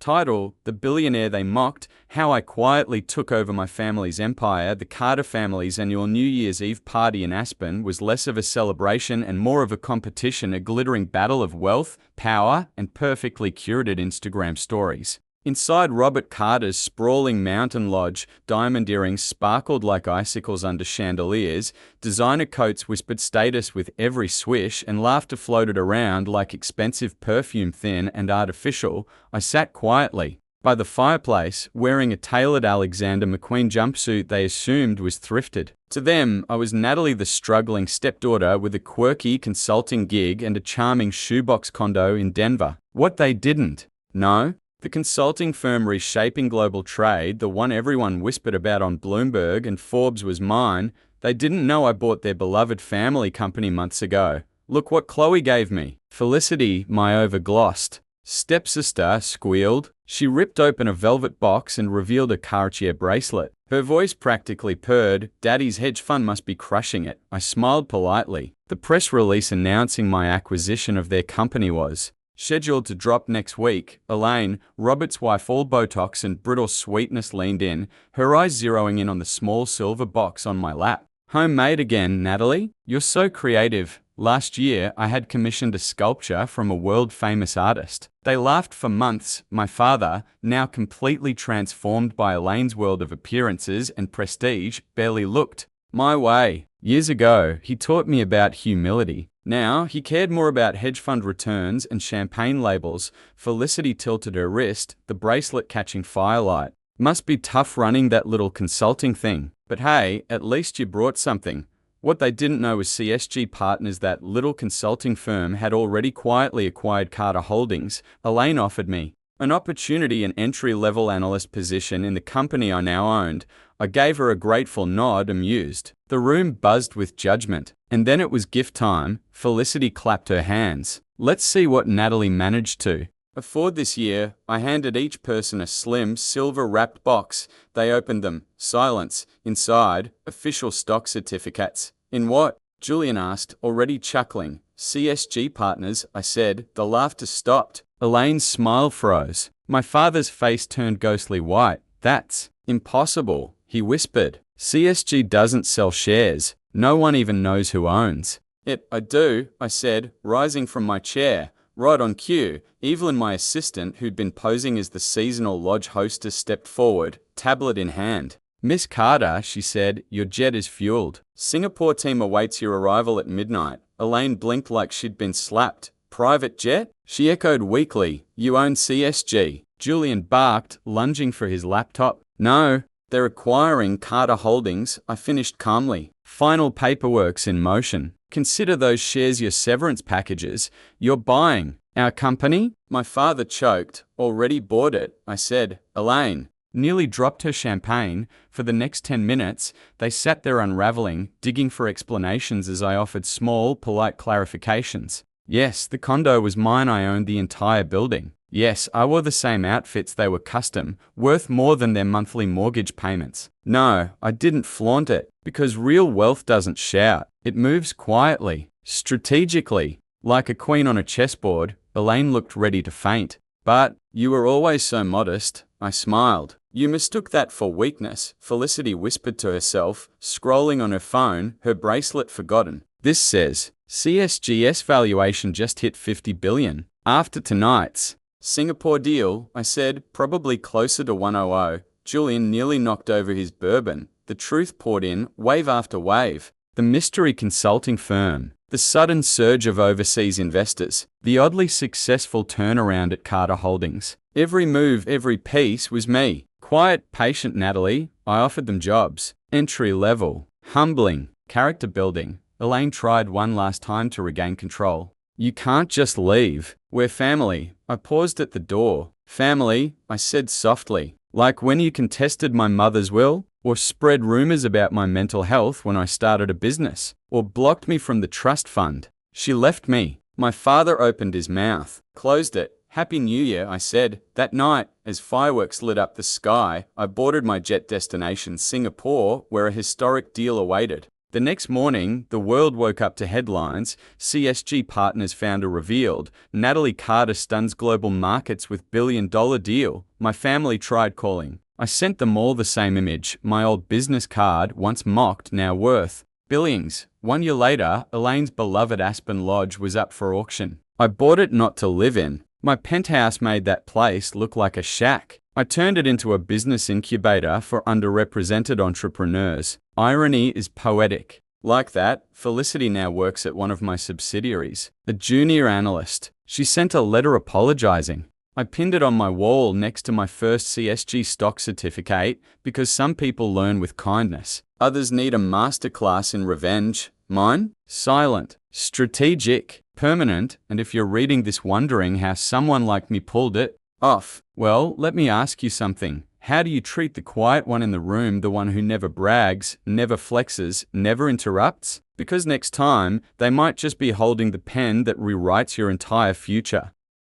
Title: The Billionaire They Mocked, How I Quietly Took Over My Family's Empire. The Carter family's annual New Year's Eve party in Aspen was less of a celebration and more of a competition, a glittering battle of wealth, power, and perfectly curated Instagram stories. Inside Robert Carter's sprawling mountain lodge, diamond earrings sparkled like icicles under chandeliers, designer coats whispered status with every swish, and laughter floated around like expensive perfume, thin and artificial. I sat quietly by the fireplace, wearing a tailored Alexander McQueen jumpsuit they assumed was thrifted. To them, I was Natalie, the struggling stepdaughter with a quirky consulting gig and a charming shoebox condo in Denver. What they didn't know: the consulting firm reshaping global trade, the one everyone whispered about on Bloomberg and Forbes, was mine. They didn't know I bought their beloved family company months ago. Look what Chloe gave me. Felicity, my overglossed stepsister, squealed. She ripped open a velvet box and revealed a Cartier bracelet. Her voice practically purred. Daddy's hedge fund must be crushing it. I smiled politely. The press release announcing my acquisition of their company was scheduled to drop next week. Elaine, Robert's wife, all Botox and brittle sweetness, leaned in, her eyes zeroing in on the small silver box on my lap. Homemade again, Natalie? You're so creative. Last year, I had commissioned a sculpture from a world-famous artist. They laughed for months. My father, now completely transformed by Elaine's world of appearances and prestige, barely looked my way. Years ago, he taught me about humility. Now, he cared more about hedge fund returns and champagne labels. Felicity tilted her wrist, the bracelet catching firelight. Must be tough running that little consulting thing. But hey, at least you brought something. What they didn't know was CSG Partners, that little consulting firm, had already quietly acquired Carter Holdings. Elaine offered me an opportunity, an entry-level analyst position in the company I now owned. I gave her a grateful nod, amused. The room buzzed with judgment. And then it was gift time. Felicity clapped her hands. Let's see what Natalie managed to afford this year. I handed each person a slim, silver-wrapped box. They opened them. Silence. Inside, official stock certificates. In what? Julian asked, already chuckling. CSG Partners, I said. The laughter stopped. Elaine's smile froze. My father's face turned ghostly white. That's impossible, he whispered. CSG doesn't sell shares. No one even knows who owns it. I do, I said, rising from my chair. Right on cue, Evelyn, my assistant, who'd been posing as the seasonal lodge hostess, stepped forward, tablet in hand. Miss Carter, she said, your jet is fueled. Singapore team awaits your arrival at midnight. Elaine blinked like she'd been slapped. Private jet? She echoed weakly. You own CSG. Julian barked, lunging for his laptop. No, they're acquiring Carter Holdings, I finished calmly. Final paperwork's in motion. Consider those shares your severance packages. You're buying our company? My father choked. Already bought it, I said. Elaine nearly dropped her champagne. For the next 10 minutes, they sat there unraveling, digging for explanations as I offered small, polite clarifications. Yes, the condo was mine. I owned the entire building. Yes, I wore the same outfits. They were custom, worth more than their monthly mortgage payments. No, I didn't flaunt it, because real wealth doesn't shout. It moves quietly, strategically, like a queen on a chessboard. Elaine looked ready to faint. But you were always so modest, I smiled. You mistook that for weakness, Felicity whispered to herself, scrolling on her phone, her bracelet forgotten. This says, CSG's valuation just hit $50 billion. After tonight's Singapore deal, I said, probably closer to 100. Julian nearly knocked over his bourbon. The truth poured in, wave after wave. The mystery consulting firm, the sudden surge of overseas investors, the oddly successful turnaround at Carter Holdings. Every move, every piece was me. Quiet, patient Natalie. I offered them jobs. Entry level. Humbling. Character building. Elaine tried one last time to regain control. You can't just leave. We're family. I paused at the door. Family, I said softly. Like when you contested my mother's will? Or spread rumors about my mental health when I started a business? Or blocked me from the trust fund? She left me. My father opened his mouth, closed it. Happy New Year, I said. That night, as fireworks lit up the sky, I boarded my jet destination, Singapore, where a historic deal awaited. The next morning, the world woke up to headlines. CSG Partners founder revealed. Natalie Carter stuns global markets with billion-dollar deal. My family tried calling. I sent them all the same image. My old business card, once mocked, now worth billions. 1 year later, Elaine's beloved Aspen Lodge was up for auction. I bought it not to live in. My penthouse made that place look like a shack. I turned it into a business incubator for underrepresented entrepreneurs. Irony is poetic. Like that, Felicity now works at one of my subsidiaries. A junior analyst. She sent a letter apologizing. I pinned it on my wall next to my first CSG stock certificate because some people learn with kindness. Others need a masterclass in revenge. Mine? Silent, strategic, permanent, and if you're reading this wondering how someone like me pulled it off, well, let me ask you something. How do you treat the quiet one in the room, the one who never brags, never flexes, never interrupts? Because next time, they might just be holding the pen that rewrites your entire future.